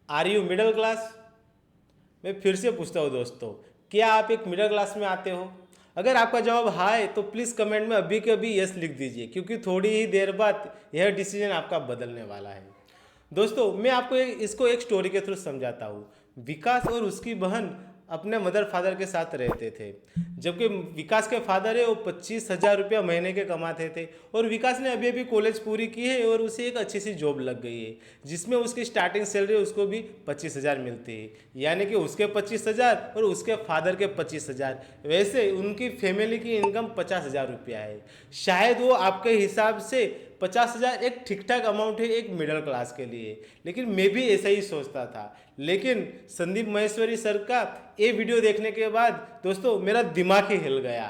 Are you middle class? मैं फिर से पूछता हूँ दोस्तों, क्या आप एक मिडिल क्लास में आते हो? अगर आपका जवाब हाँ है तो प्लीज़ कमेंट में अभी के अभी यस लिख दीजिए, क्योंकि थोड़ी ही देर बाद यह डिसीजन आपका बदलने वाला है। दोस्तों मैं आपको इसको एक स्टोरी के थ्रू समझाता हूँ। विकास और उसकी बहन अपने मदर फादर के साथ रहते थे। जबकि विकास के फादर है वो 25,000 रुपया महीने के कमाते थे, और विकास ने अभी अभी कॉलेज पूरी की है और उसे एक अच्छी सी जॉब लग गई है, जिसमें उसकी स्टार्टिंग सैलरी उसको भी 25,000 मिलती है। यानी कि उसके 25,000 और उसके फादर के 25,000, वैसे उनकी फैमिली की इनकम 50,000 रुपया है। शायद वो आपके हिसाब से 50,000 एक ठीक ठाक अमाउंट है एक मिडिल क्लास के लिए, लेकिन मैं भी ऐसा ही सोचता था। लेकिन संदीप महेश्वरी सर का ये वीडियो देखने के बाद दोस्तों मेरा दिमाग ही हिल गया।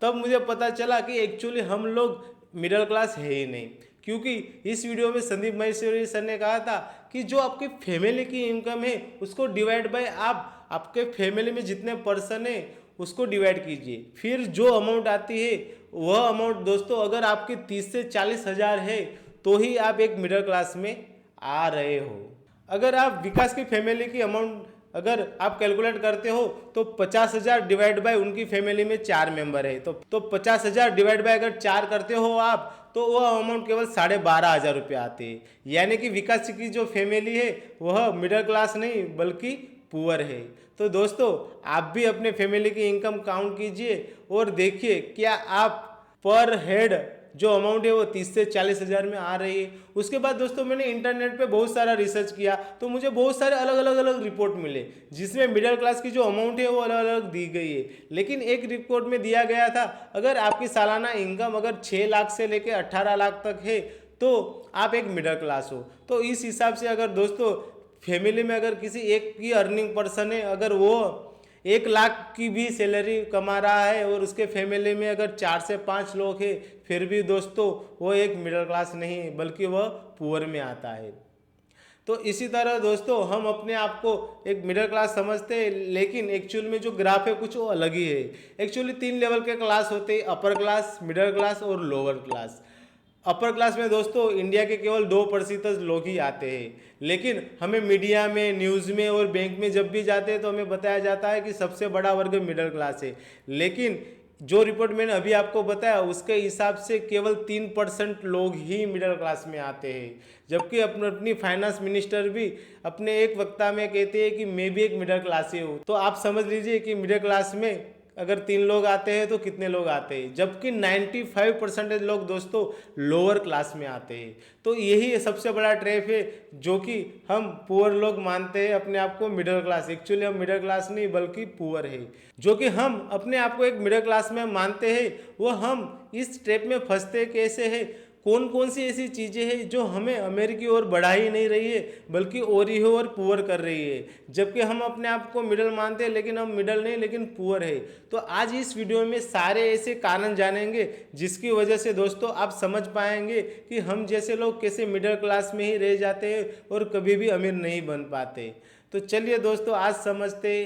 तब मुझे पता चला कि एक्चुअली हम लोग मिडिल क्लास है ही नहीं, क्योंकि इस वीडियो में संदीप महेश्वरी सर ने कहा था कि जो आपकी फैमिली की इनकम है उसको डिवाइड बाय आप आपके फैमिली में जितने पर्सन है उसको डिवाइड कीजिए, फिर जो अमाउंट आती है वह अमाउंट दोस्तों अगर आपकी 30 से 40,000 है तो ही आप एक मिडिल क्लास में आ रहे हो। अगर आप विकास की फैमिली की अमाउंट अगर आप कैलकुलेट करते हो तो 50,000 डिवाइड बाय उनकी फैमिली में 4 मेंबर है, तो 50,000 डिवाइड बाय अगर 4 करते हो आप तो वह अमाउंट केवल 12,500 रुपया आते हैं। यानी कि विकास की जो फैमिली है वह मिडिल क्लास नहीं बल्कि पुअर है। तो दोस्तों आप भी अपने फैमिली की इनकम काउंट कीजिए और देखिए क्या आप पर हेड जो अमाउंट है वो 30 से 40,000 में आ रही है। उसके बाद दोस्तों मैंने इंटरनेट पे बहुत सारा रिसर्च किया तो मुझे बहुत सारे अलग अलग रिपोर्ट मिले, जिसमें मिडिल क्लास की जो अमाउंट है वो अलग अलग दी गई है। लेकिन एक रिपोर्ट में दिया गया था अगर आपकी सालाना इनकम अगर 6 लाख से लेकर 18 लाख तक है तो आप एक मिडिल क्लास हो। तो इस हिसाब से अगर दोस्तों फैमिली में अगर किसी एक की अर्निंग पर्सन है, अगर वो 1 लाख की भी सैलरी कमा रहा है और उसके फैमिली में अगर 4 से 5 लोग हैं, फिर भी दोस्तों वो एक मिडिल क्लास नहीं बल्कि वह पुअर में आता है। तो इसी तरह दोस्तों हम अपने आप को एक मिडिल क्लास समझते हैं, लेकिन एक्चुअल में जो ग्राफ है कुछ वो अलग ही है। एक्चुअली 3 लेवल के क्लास होते हैं, अपर क्लास, मिडिल क्लास और लोअर क्लास। अपर क्लास में दोस्तों इंडिया के केवल 2% लोग ही आते हैं, लेकिन हमें मीडिया में, न्यूज़ में और बैंक में जब भी जाते हैं तो हमें बताया जाता है कि सबसे बड़ा वर्ग मिडिल क्लास है। लेकिन जो रिपोर्ट मैंने अभी आपको बताया उसके हिसाब से केवल 3% लोग ही मिडिल क्लास में आते हैं, जबकि अपनी फाइनेंस मिनिस्टर भी अपने एक वक्ता में कहते हैं कि मैं भी एक मिडिल क्लास ही हूँ। तो आप समझ लीजिए कि मिडिल क्लास में अगर 3 लोग आते हैं तो कितने लोग आते हैं, जबकि 95% लोग दोस्तों लोअर क्लास में आते हैं। तो यही सबसे बड़ा ट्रैप है जो कि हम पुअर लोग मानते हैं अपने आप को मिडिल क्लास। एक्चुअली हम मिडिल क्लास नहीं बल्कि पुअर है। जो कि हम अपने आप को एक मिडिल क्लास में मानते हैं, वो हम इस ट्रैप में फंसते कैसे हैं, कौन कौन सी ऐसी चीज़ें हैं जो हमें अमेरिका की ओर बढ़ा ही नहीं रही है बल्कि और ही और पुअर कर रही है। जबकि हम अपने आप को मिडिल मानते हैं लेकिन हम मिडिल नहीं लेकिन पुअर है। तो आज इस वीडियो में सारे ऐसे कारण जानेंगे जिसकी वजह से दोस्तों आप समझ पाएंगे कि हम जैसे लोग कैसे मिडिल क्लास में ही रह जाते हैं और कभी भी अमीर नहीं बन पाते। तो चलिए दोस्तों आज समझते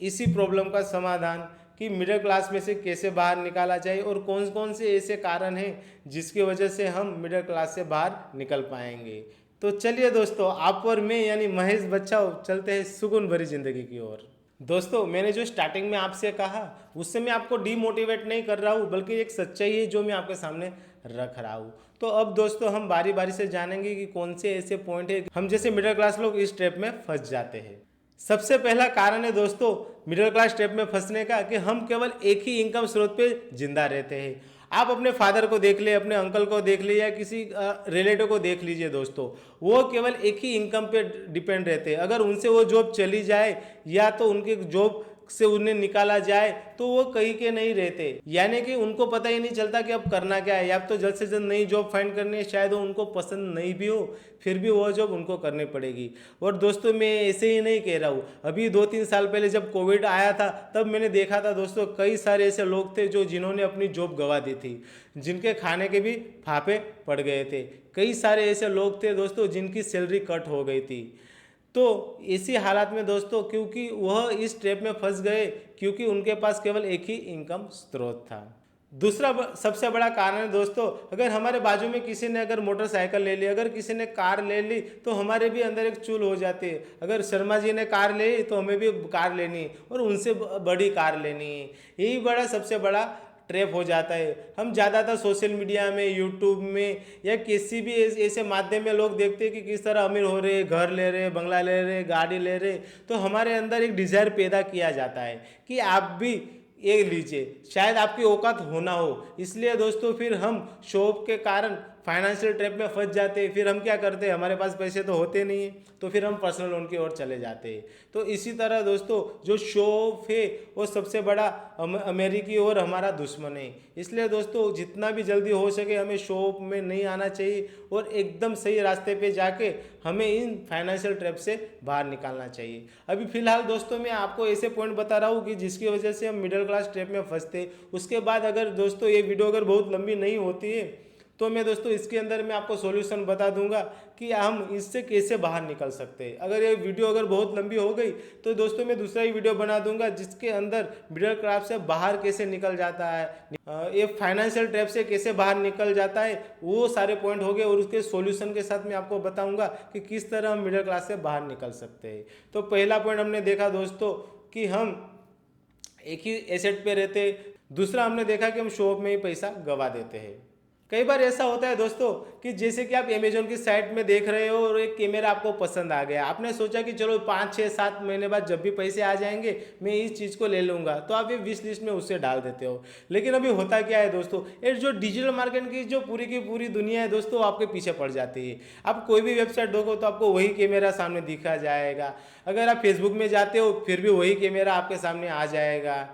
इसी प्रॉब्लम का समाधान कि मिडिल क्लास में से कैसे बाहर निकाला जाए और कौन कौन से ऐसे कारण हैं जिसकी वजह से हम मिडिल क्लास से बाहर निकल पाएंगे। तो चलिए दोस्तों आप और मैं यानी महेश बच्चाओ चलते हैं सुकून भरी जिंदगी की ओर। दोस्तों मैंने जो स्टार्टिंग में आपसे कहा उससे मैं आपको डीमोटिवेट नहीं कर रहा हूँ बल्कि एक सच्चाई है जो मैं आपके सामने रख रहा हूँ। तो अब दोस्तों हम बारी बारी से जानेंगे कि कौन से ऐसे पॉइंट है हम जैसे मिडिल क्लास लोग इस ट्रैप में फंस जाते हैं। सबसे पहला कारण है दोस्तों मिडिल क्लास स्टेप में फंसने का कि हम केवल एक ही इनकम स्रोत पे जिंदा रहते हैं। आप अपने फादर को देख ले, अपने अंकल को देख ले या किसी रिलेटिव को देख लीजिए दोस्तों, वो केवल एक ही इनकम पे डिपेंड रहते हैं। अगर उनसे वो जॉब चली जाए या तो उनके जॉब से उन्हें निकाला जाए तो वो कहीं के नहीं रहते, यानी कि उनको पता ही नहीं चलता कि अब करना क्या है। या तो जल्द से जल्द नई जॉब फाइंड करनी है, शायद वो उनको पसंद नहीं भी हो फिर भी वो जॉब उनको करनी पड़ेगी। और दोस्तों मैं ऐसे ही नहीं कह रहा हूँ, अभी 2-3 साल पहले जब कोविड आया था तब मैंने देखा था दोस्तों कई सारे ऐसे लोग थे जो जिन्होंने अपनी जॉब गंवा दी थी, जिनके खाने के भी फाफे पड़ गए थे। कई सारे ऐसे लोग थे दोस्तों जिनकी सैलरी कट हो गई थी। तो इसी हालात में दोस्तों क्योंकि वह इस ट्रैप में फंस गए क्योंकि उनके पास केवल एक ही इनकम स्रोत था। सबसे बड़ा कारण है दोस्तों, अगर हमारे बाजू में किसी ने अगर मोटरसाइकिल ले ली, अगर किसी ने कार ले ली, तो हमारे भी अंदर एक चूल हो जाती है। अगर शर्मा जी ने कार ले ली तो हमें भी कार लेनी है और उनसे बड़ी कार लेनी है। यही सबसे बड़ा ट्रैप हो जाता है। हम ज़्यादातर सोशल मीडिया में, यूट्यूब में या किसी भी ऐसे माध्यम में लोग देखते हैं कि किस तरह अमीर हो रहे, घर ले रहे, बंगला ले रहे, गाड़ी ले रहे, तो हमारे अंदर एक डिज़ायर पैदा किया जाता है कि आप भी ये लीजिए, शायद आपकी औकात होना हो। इसलिए दोस्तों फिर हम शौक के कारण फाइनेंशियल ट्रैप में फंस जाते हैं। फिर हम क्या करते हैं, हमारे पास पैसे तो होते नहीं हैं, तो फिर हम पर्सनल लोन की ओर चले जाते हैं। तो इसी तरह दोस्तों जो शौक है वो सबसे बड़ा अमेरिकी और हमारा दुश्मन है। इसलिए दोस्तों जितना भी जल्दी हो सके हमें शौक में नहीं आना चाहिए और एकदम सही रास्ते पे जाके हमें इन फाइनेंशियल ट्रैप से बाहर निकालना चाहिए। अभी फिलहाल दोस्तों मैं आपको ऐसे पॉइंट बता रहा हूँ कि जिसकी वजह से हम मिडिल क्लास ट्रैप में फंसते। उसके बाद अगर दोस्तों ये वीडियो अगर बहुत लंबी नहीं होती है तो मैं दोस्तों इसके अंदर मैं आपको सॉल्यूशन बता दूंगा कि हम इससे कैसे बाहर निकल सकते हैं। अगर ये वीडियो अगर बहुत लंबी हो गई तो दोस्तों मैं दूसरा ही वीडियो बना दूंगा जिसके अंदर मिडिल क्लास से बाहर कैसे निकल जाता है, ये फाइनेंशियल ट्रैप से कैसे बाहर निकल जाता है, वो सारे पॉइंट हो गए और उसके सॉल्यूशन के साथ मैं आपको बताऊंगा कि किस तरह हम मिडिल क्लास से बाहर निकल सकते हैं। तो पहला पॉइंट हमने देखा दोस्तों कि हम एक ही एसेट पे रहते। दूसरा हमने देखा कि हम शॉप में ही पैसा गवा देते हैं। कई बार ऐसा होता है दोस्तों कि जैसे कि आप अमेजोन की साइट में देख रहे हो और एक कैमरा आपको पसंद आ गया, आपने सोचा कि चलो 5, 6, 7 महीने बाद जब भी पैसे आ जाएंगे मैं इस चीज़ को ले लूँगा, तो आप ये विश लिस्ट में उससे डाल देते हो। लेकिन अभी होता क्या है दोस्तों, ये जो डिजिटल मार्केट की जो पूरी की पूरी दुनिया है दोस्तों आपके पीछे पड़ जाती है। आप कोई भी वेबसाइट देखो तो आपको वही कैमरा सामने दिखा जाएगा। अगर आप फेसबुक में जाते हो फिर भी वही कैमरा आपके सामने आ जाएगा।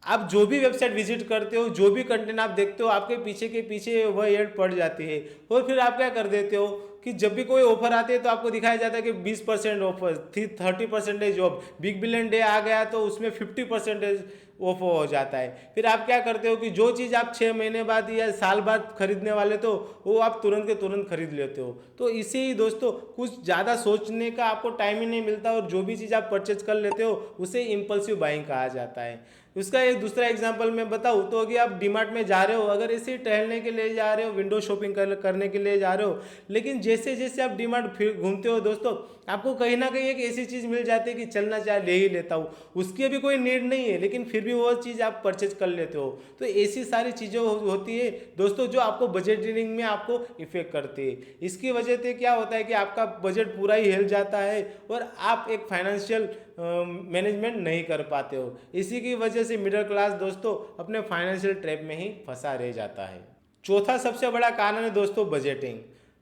आप जो भी वेबसाइट विजिट करते हो, जो भी कंटेंट आप देखते हो, आपके पीछे के पीछे वह एड पड़ जाती है। और फिर आप क्या कर देते हो कि जब भी कोई ऑफर आते हैं तो आपको दिखाया जाता है कि 20% offer, 30% off, big billion day आ गया तो उसमें 50% ऑफ हो जाता है। फिर आप क्या करते हो कि जो चीज़ आप 6 महीने बाद या साल बाद खरीदने वाले तो वो आप तुरंत के तुरंत खरीद लेते हो। तो इसे ही दोस्तों कुछ ज़्यादा सोचने का आपको टाइम ही नहीं मिलता और जो भी चीज़ आप परचेज कर लेते हो उसे इम्पल्सिव बाइंग कहा जाता है। उसका एक दूसरा एग्जांपल मैं बताऊँ तो कि आप डीमार्ट में जा रहे हो, अगर ऐसे ही टहलने के लिए जा रहे हो, विंडो शॉपिंग करने के लिए जा रहे हो, लेकिन जैसे जैसे आप डीमार्ट फिर घूमते हो दोस्तों आपको कहीं ना कहीं एक ऐसी चीज़ मिल जाती है कि चलना चाहे ले ही लेता हूँ, उसकी अभी कोई नीड नहीं है लेकिन फिर भी वो चीज़ आप परचेज कर लेते हो। तो ऐसी सारी चीज़ें होती है दोस्तों जो आपको बजटिंग में आपको इफेक्ट करती है। इसकी वजह से क्या होता है कि आपका बजट पूरा ही हिल जाता है और आप एक फाइनेंशियल मैनेजमेंट नहीं कर पाते हो। इसी की वजह से मिडिल क्लास दोस्तों अपने फाइनेंशियल ट्रैप में ही फंसा रह जाता है। चौथा सबसे बड़ा कारण है दोस्तों बजटिंग।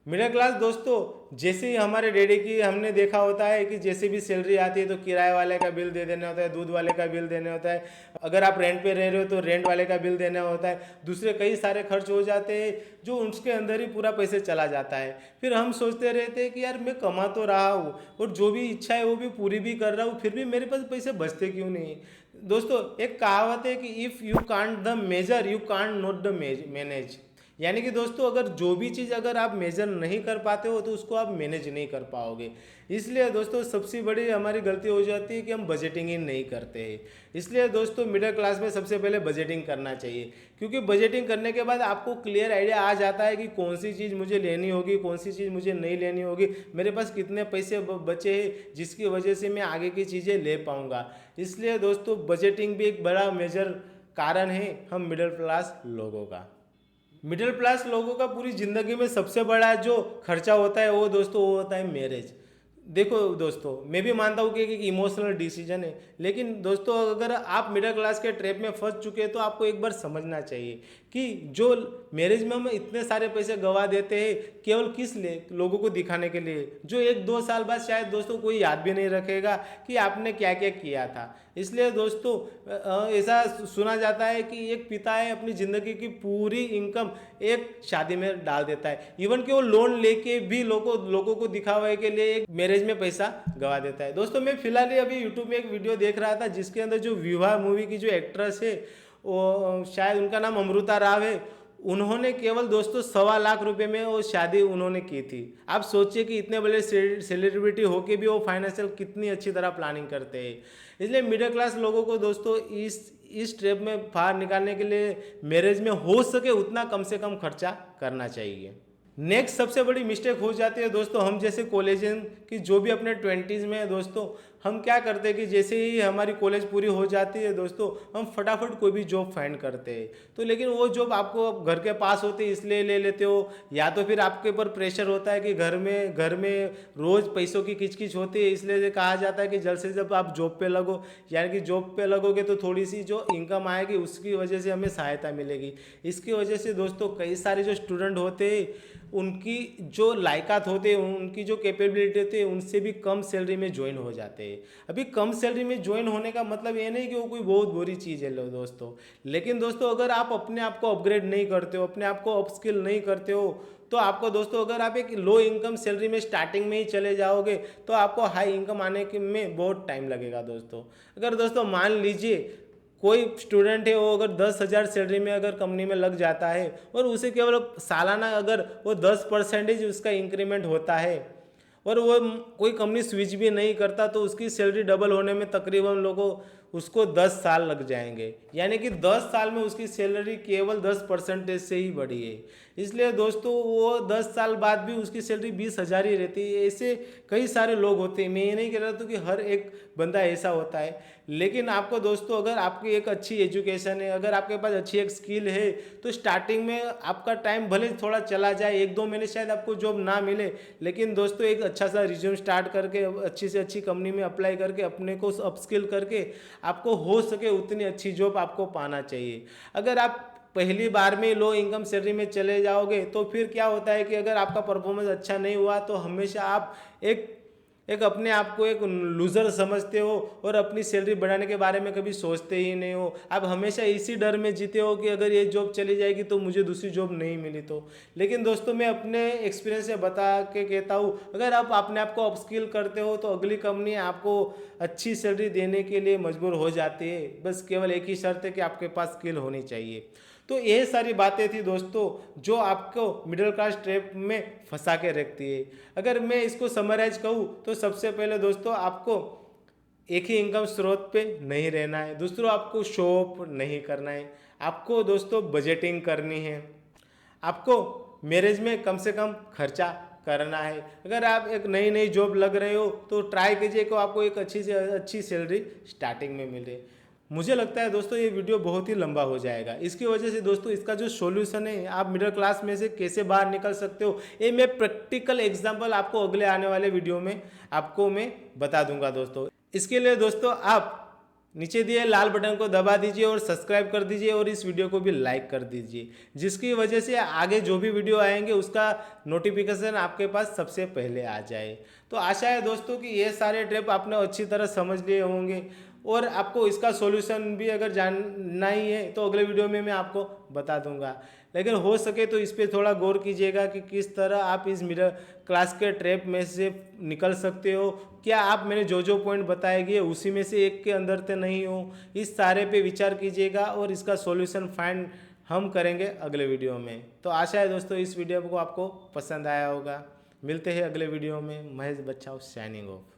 मिडिल क्लास दोस्तों जैसे ही हमारे डैडी की हमने देखा होता है कि जैसे भी सैलरी आती है तो किराए वाले का बिल दे देना होता है, दूध वाले का बिल देना होता है, अगर आप रेंट पे रह रहे हो तो रेंट वाले का बिल देना होता है, दूसरे कई सारे खर्च हो जाते हैं जो उसके अंदर ही पूरा पैसे चला जाता है। फिर हम सोचते रहते हैं कि यार मैं कमा तो रहा हूँ और जो भी इच्छा है वो भी पूरी भी कर रहा हूँ, फिर भी मेरे पास पैसे बचते क्यों नहीं। दोस्तों एक कहावत है कि if you can't the measure you can't not the manage. यानी कि दोस्तों अगर जो भी चीज़ अगर आप मेजर नहीं कर पाते हो तो उसको आप मैनेज नहीं कर पाओगे। इसलिए दोस्तों सबसे बड़ी हमारी गलती हो जाती है कि हम बजटिंग ही नहीं करते हैं। इसलिए दोस्तों मिडिल क्लास में सबसे पहले बजटिंग करना चाहिए, क्योंकि बजटिंग करने के बाद आपको क्लियर आइडिया आ जाता है कि कौन सी चीज़ मुझे लेनी होगी, कौन सी चीज़ मुझे नहीं लेनी होगी, मेरे पास कितने पैसे बचे हैं जिसकी वजह से मैं आगे की चीज़ें ले पाऊँगा। इसलिए दोस्तों बजटिंग भी एक बड़ा मेजर कारण है हम मिडिल क्लास लोगों का। मिडिल क्लास लोगों का पूरी ज़िंदगी में सबसे बड़ा जो खर्चा होता है वो दोस्तों वो होता है मैरिज। देखो दोस्तों मैं भी मानता हूँ कि एक इमोशनल डिसीजन है, लेकिन दोस्तों अगर आप मिडिल क्लास के ट्रैप में फंस चुके हैं तो आपको एक बार समझना चाहिए कि जो मैरिज में हम इतने सारे पैसे गंवा देते हैं केवल किस लिए, लोगों को दिखाने के लिए, जो 1-2 साल बाद शायद दोस्तों कोई याद भी नहीं रखेगा कि आपने क्या क्या किया था। इसलिए दोस्तों ऐसा सुना जाता है कि एक पिता है अपनी ज़िंदगी की पूरी इनकम एक शादी में डाल देता है, इवन कि वो लोन लेके भी लोगों को दिखावे के लिए एक मैरिज में पैसा गवा देता है। दोस्तों मैं फिलहाल ही अभी यूट्यूब में एक वीडियो देख रहा था जिसके अंदर जो विवाह मूवी की जो एक्ट्रेस है वो शायद उनका नाम अमृता राव है, उन्होंने केवल दोस्तों 1.25 लाख रुपए में वो शादी उन्होंने की थी। आप सोचिए कि इतने बड़े सेलिब्रिटी होके भी वो फाइनेंशियल कितनी अच्छी तरह प्लानिंग करते हैं। इसलिए मिडिल क्लास लोगों को दोस्तों इस इस ट्रैप में बाहर निकालने के लिए मैरिज में हो सके उतना कम से कम खर्चा करना चाहिए। नेक्स्ट सबसे बड़ी मिस्टेक हो जाती है दोस्तों, हम जैसे कॉलेजन की जो भी अपने 20s में है दोस्तों, हम क्या करते हैं कि जैसे ही हमारी कॉलेज पूरी हो जाती है दोस्तों, हम फटाफट कोई भी जॉब फाइंड करते हैं। तो लेकिन वो जॉब आपको घर के पास होती है इसलिए ले लेते हो, या तो फिर आपके ऊपर प्रेशर होता है कि घर में रोज़ पैसों की किचकिच होती है, इसलिए कहा जाता है कि जल्द से जब आप जॉब पे लगो, यानी कि जॉब पे लगोगे तो थोड़ी सी जो इनकम आएगी उसकी वजह से हमें सहायता मिलेगी। इसकी वजह से दोस्तों कई सारे जो स्टूडेंट होते हैं उनकी जो लायकात होते हैं, उनकी जो कैपेबिलिटी होती है, उनसे भी कम सैलरी में ज्वाइन हो जाते हैं। अभी कम सैलरी में ज्वाइन होने का मतलब ये नहीं कि वो कोई बहुत बुरी चीज़ है लो दोस्तों, लेकिन दोस्तों अगर आप अपने आप को अपग्रेड नहीं करते हो, अपने आप को अपस्किल नहीं करते हो, तो आपको दोस्तों अगर आप एक लो इनकम सैलरी में स्टार्टिंग में ही चले जाओगे तो आपको हाई इनकम आने के में बहुत टाइम लगेगा दोस्तों। अगर दोस्तों मान लीजिए कोई स्टूडेंट है वो अगर 10,000 सैलरी में अगर कंपनी में लग जाता है और उसे केवल सालाना अगर वो 10% उसका इंक्रीमेंट होता है और वो कोई कंपनी स्विच भी नहीं करता, तो उसकी सैलरी डबल होने में तकरीबन लोगों उसको 10 साल लग जाएंगे, यानी कि 10 साल में उसकी सैलरी केवल 10% से ही बढ़ी है। इसलिए दोस्तों वो 10 साल बाद भी उसकी सैलरी 20,000 ही रहती है। ऐसे कई सारे लोग होते हैं, मैं ये नहीं कह रहा था कि हर एक बंदा ऐसा होता है, लेकिन आपको दोस्तों अगर आपकी एक अच्छी एजुकेशन है, अगर आपके पास अच्छी एक स्किल है, तो स्टार्टिंग में आपका टाइम भले थोड़ा चला जाए, 1-2 महीने शायद आपको जॉब ना मिले, लेकिन दोस्तों एक अच्छा सा रिज्यूम स्टार्ट करके अच्छी से अच्छी कंपनी में अप्लाई करके अपने को अपस्किल करके आपको हो सके उतनी अच्छी जॉब आपको पाना चाहिए। अगर आप पहली बार में लो इनकम सैलरी में चले जाओगे तो फिर क्या होता है कि अगर आपका परफॉर्मेंस अच्छा नहीं हुआ तो हमेशा आप एक अपने आप को एक लूज़र समझते हो और अपनी सैलरी बढ़ाने के बारे में कभी सोचते ही नहीं हो। आप हमेशा इसी डर में जीते हो कि अगर ये जॉब चली जाएगी तो मुझे दूसरी जॉब नहीं मिली तो। लेकिन दोस्तों मैं अपने एक्सपीरियंस से बता के कहता हूँ, अगर आप अपने आप को अपस्किल करते हो तो अगली कंपनी आपको अच्छी सैलरी देने के लिए मजबूर हो जाती है। बस केवल एक ही शर्त है कि आपके पास स्किल होनी चाहिए। तो ये सारी बातें थी दोस्तों जो आपको मिडिल क्लास ट्रैप में फंसा के रखती है। अगर मैं इसको समराइज कहूँ तो सबसे पहले दोस्तों आपको एक ही इनकम स्रोत पे नहीं रहना है। दूसरों आपको शो ऑफ नहीं करना है। आपको दोस्तों बजटिंग करनी है। आपको मैरिज में कम से कम खर्चा करना है। अगर आप एक नई नई जॉब लग रहे हो तो ट्राई कीजिए कि आपको एक अच्छी से अच्छी सैलरी स्टार्टिंग में मिले। मुझे लगता है दोस्तों ये वीडियो बहुत ही लंबा हो जाएगा, इसकी वजह से दोस्तों इसका जो सॉल्यूशन है आप मिडिल क्लास में से कैसे बाहर निकल सकते हो, ये मैं प्रैक्टिकल एग्जांपल आपको अगले आने वाले वीडियो में आपको मैं बता दूंगा दोस्तों। इसके लिए दोस्तों आप नीचे दिए लाल बटन को दबा दीजिए और सब्सक्राइब कर दीजिए और इस वीडियो को भी लाइक कर दीजिए, जिसकी वजह से आगे जो भी वीडियो आएंगे उसका नोटिफिकेशन आपके पास सबसे पहले आ जाए। तो आशा है दोस्तों कि ये सारे ट्रिप आपने अच्छी तरह समझ लिए होंगे और आपको इसका सॉल्यूशन भी अगर जानना ही है तो अगले वीडियो में मैं आपको बता दूंगा। लेकिन हो सके तो इस पर थोड़ा गौर कीजिएगा कि किस तरह आप इस मिडिल क्लास के ट्रैप में से निकल सकते हो। क्या आप मैंने जो पॉइंट बताए गए उसी में से एक के अंदर से नहीं हो, इस सारे पे विचार कीजिएगा और इसका सॉल्यूशन फाइंड हम करेंगे अगले वीडियो में। तो आशा है दोस्तों इस वीडियो को आपको पसंद आया होगा। मिलते हैं अगले वीडियो में। महेश बच्चाओ साइनिंग ऑफ।